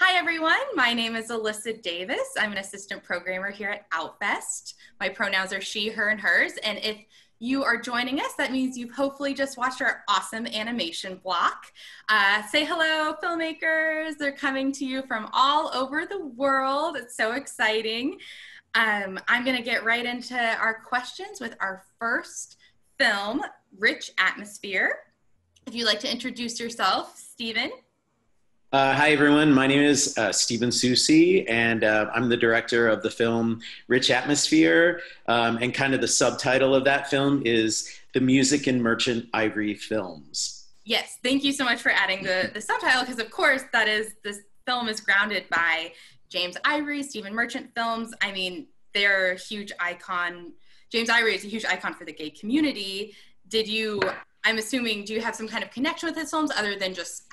Hi everyone, my name is Alyssa Davis. I'm an assistant programmer here at Outfest. My pronouns are she, her, and hers. And if you are joining us, that means you've hopefully just watched our awesome animation block. Say hello, filmmakers. They're coming to you from all over the world. It's so exciting. I'm gonna get right into our questions with our first film, Rich Atmosphere. If you'd like to introduce yourself, Stephen. Hi, everyone. My name is Stephen Susi, and I'm the director of the film Rich Atmosphere. And kind of the subtitle of that film is The Music in Merchant Ivory Films. Yes, thank you so much for adding the subtitle, because of course this film is grounded by James Ivory, Stephen Merchant films. I mean, they're a huge icon. James Ivory is a huge icon for the gay community. I'm assuming, do you have some kind of connection with his films other than just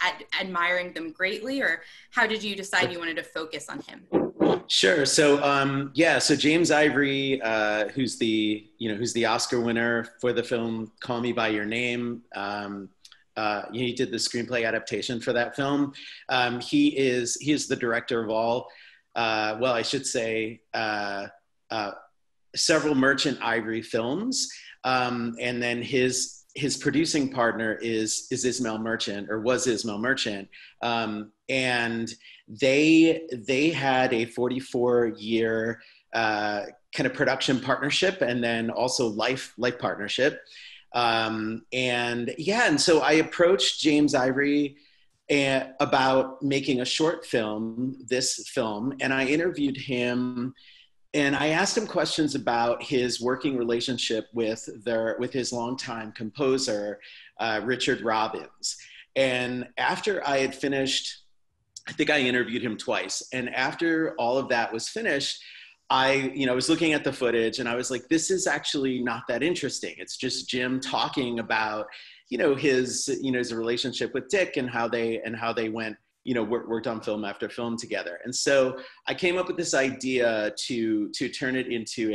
admiring them greatly, or how did you decide you wanted to focus on him? Sure. So James Ivory, who's the Oscar winner for the film Call Me by Your Name. He did the screenplay adaptation for that film. He is the director of all, I should say, several Merchant Ivory films, and then his producing partner is Ismail Merchant, or was Ismail Merchant, and they had a 44-year kind of production partnership, and then also life partnership, and so I approached James Ivory about making a short film, this film, and I interviewed him. And I asked him questions about his working relationship with his longtime composer, Richard Robbins. And after I had finished, I think I interviewed him twice. And after all of that was finished, I was looking at the footage and I was like, this is actually not that interesting. It's just Jim talking about, his relationship with Dick and how they went, worked on film after film together. And so I came up with this idea to turn it into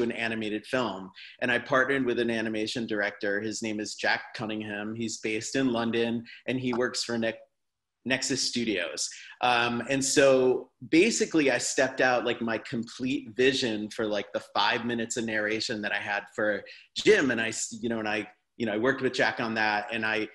an animated film. And I partnered with an animation director. His name is Jack Cunningham. He's based in London and he works for Nexus Studios. And so basically I stepped out like my complete vision for like the 5 minutes of narration that I had for Jim. And I worked with Jack on that, and I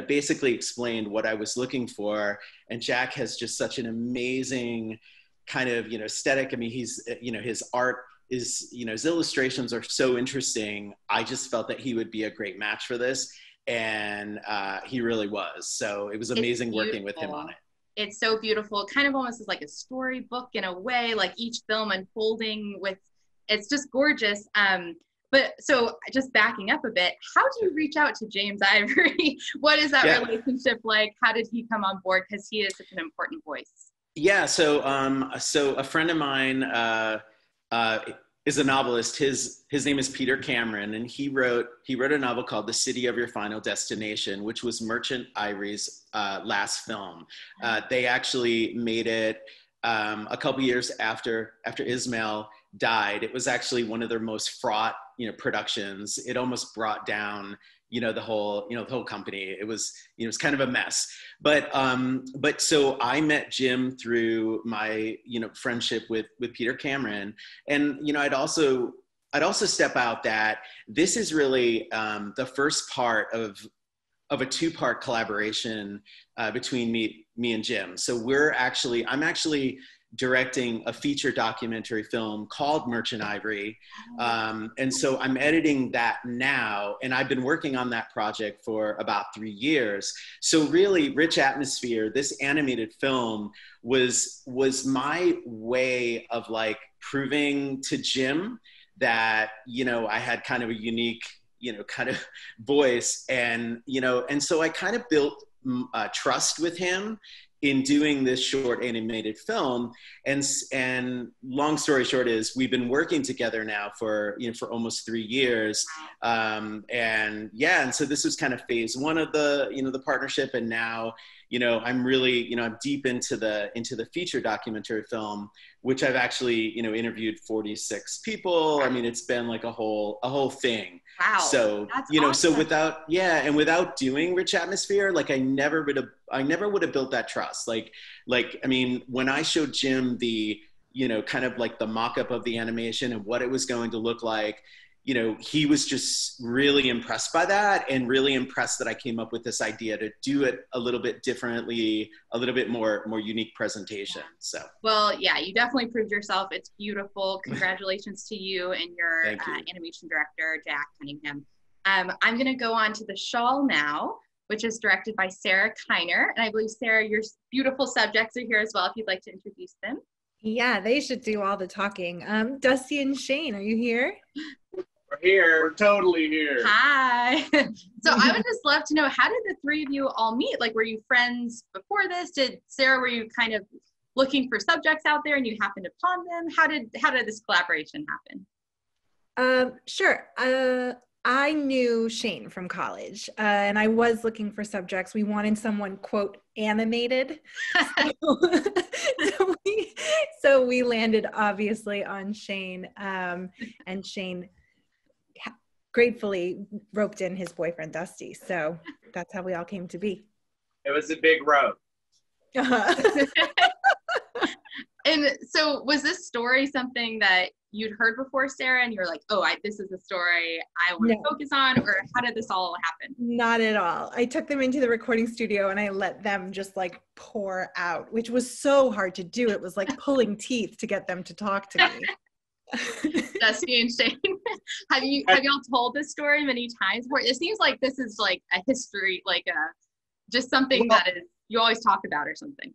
basically explained what I was looking for. And Jack has just such an amazing kind of, aesthetic. I mean, his art is, his illustrations are so interesting. I just felt that he would be a great match for this. And he really was. So it was amazing working with him on it. It's so beautiful. It kind of almost is like a storybook in a way, like each film unfolding it's just gorgeous. But so just backing up a bit, how do you reach out to James Ivory? What is that relationship like? How did he come on board? Because he is such an important voice. Yeah, so a friend of mine is a novelist. His name is Peter Cameron, and he wrote a novel called The City of Your Final Destination, which was Merchant Ivory's last film. They actually made it a couple years after Ismail died. It was actually one of their most fraught productions. It almost brought down the whole company. It was kind of a mess. But so I met Jim through my friendship with Peter Cameron, and I'd also step out that this is really the first part of a two-part collaboration between me and Jim. So I'm actually directing a feature documentary film called Merchant Ivory. And so I'm editing that now, and I've been working on that project for about 3 years. So really, Rich Atmosphere, this animated film was my way of like proving to Jim that, I had kind of a unique, kind of voice. And so I kind of built trust with him in doing this short animated film. And long story short is we've been working together now for almost 3 years. And so this was kind of phase one of the partnership. And now, I'm really, I'm deep into the feature documentary film, which I've actually, interviewed 46 people. I mean, it's been like a whole thing. Wow. So, That's awesome. so without doing Rich Atmosphere, like I never would have built that trust. I mean, when I showed Jim the, kind of like the mock-up of the animation and what it was going to look like, he was just really impressed by that, and really impressed that I came up with this idea to do it a little bit differently, a little bit more unique presentation. So. Well, yeah, you definitely proved yourself. It's beautiful. Congratulations to you and your animation director, Jack Cunningham. I'm going to go on to the Shawl now, which is directed by Sarah Kiner. And I believe, Sarah, your beautiful subjects are here as well, if you'd like to introduce them. Yeah, they should do all the talking. Dusty and Shane, are you here? We're here. We're totally here. Hi. So I would just love to know, how did the three of you all meet? Like, were you friends before this? Sarah, were you kind of looking for subjects out there and you happened upon them? How did this collaboration happen? Sure. I knew Shane from college, and I was looking for subjects. We wanted someone, quote, animated. So we landed obviously on Shane, and Shane gratefully roped in his boyfriend Dusty. So that's how we all came to be. It was a big rope. And so was this story something that you'd heard before, Sarah, and you were like, oh, this is a story I want to focus on, or how did this all happen? Not at all. I took them into the recording studio and I let them just like pour out, which was so hard to do. It was like pulling teeth to get them to talk to me. Dusty and Shane, have y'all told this story many times before? It seems like this is like a history, like just something that you always talk about or something.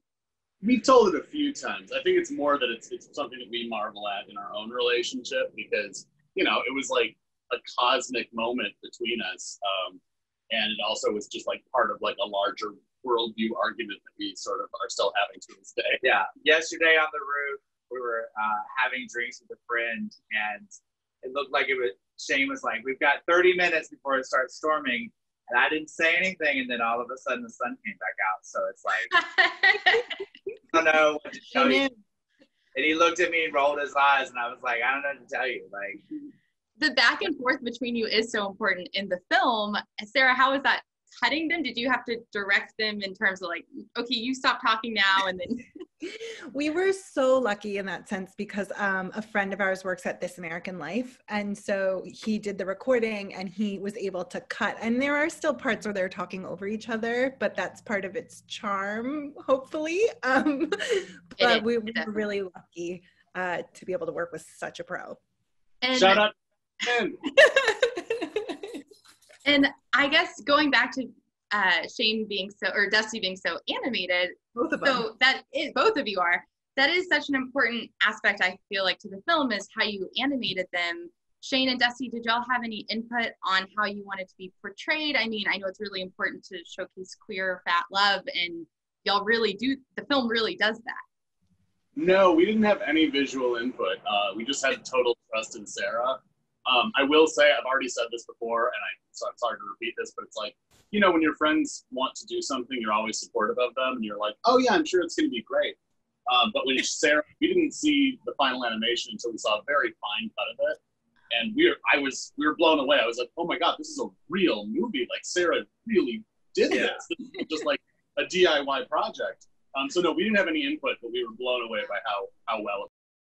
We've told it a few times. I think it's more that it's something that we marvel at in our own relationship, because, it was like a cosmic moment between us. And it also was just like part of like a larger worldview argument that we sort of are still having to this day. Yeah. Yesterday on the roof, we were having drinks with a friend, and it looked like Shane was like, we've got 30 minutes before it starts storming. And I didn't say anything, and then all of a sudden the sun came back out. So it's like, I don't know what to tell you. And he looked at me and rolled his eyes, and I was like, I don't know what to tell you. Like, the back and forth between you is so important in the film. Sarah, how was that cutting them? Did you have to direct them in terms of like, okay, you stop talking now, and then? We were so lucky in that sense, because a friend of ours works at This American Life, and so he did the recording and he was able to cut, and there are still parts where they're talking over each other, but that's part of its charm, hopefully. But we were really lucky to be able to work with such a pro. And Shut up. And I guess going back to Shane being or Dusty being so animated, both of them. So both of you are. That is such an important aspect, I feel like, to the film, is how you animated them. Shane and Dusty, did y'all have any input on how you wanted to be portrayed? I mean, I know it's really important to showcase queer fat love, and y'all really do. The film really does that. No, we didn't have any visual input. We just had total trust in Sarah. I will say, I've already said this before, and so I'm sorry to repeat this, but it's like, when your friends want to do something, you're always supportive of them, and you're like, oh yeah, I'm sure it's going to be great. But when Sarah, we didn't see the final animation until we saw a very fine cut of it, and we were blown away. I was like, oh my god, this is a real movie. Like, Sarah really did this. This is just like a DIY project. So no, we didn't have any input, but we were blown away by how well it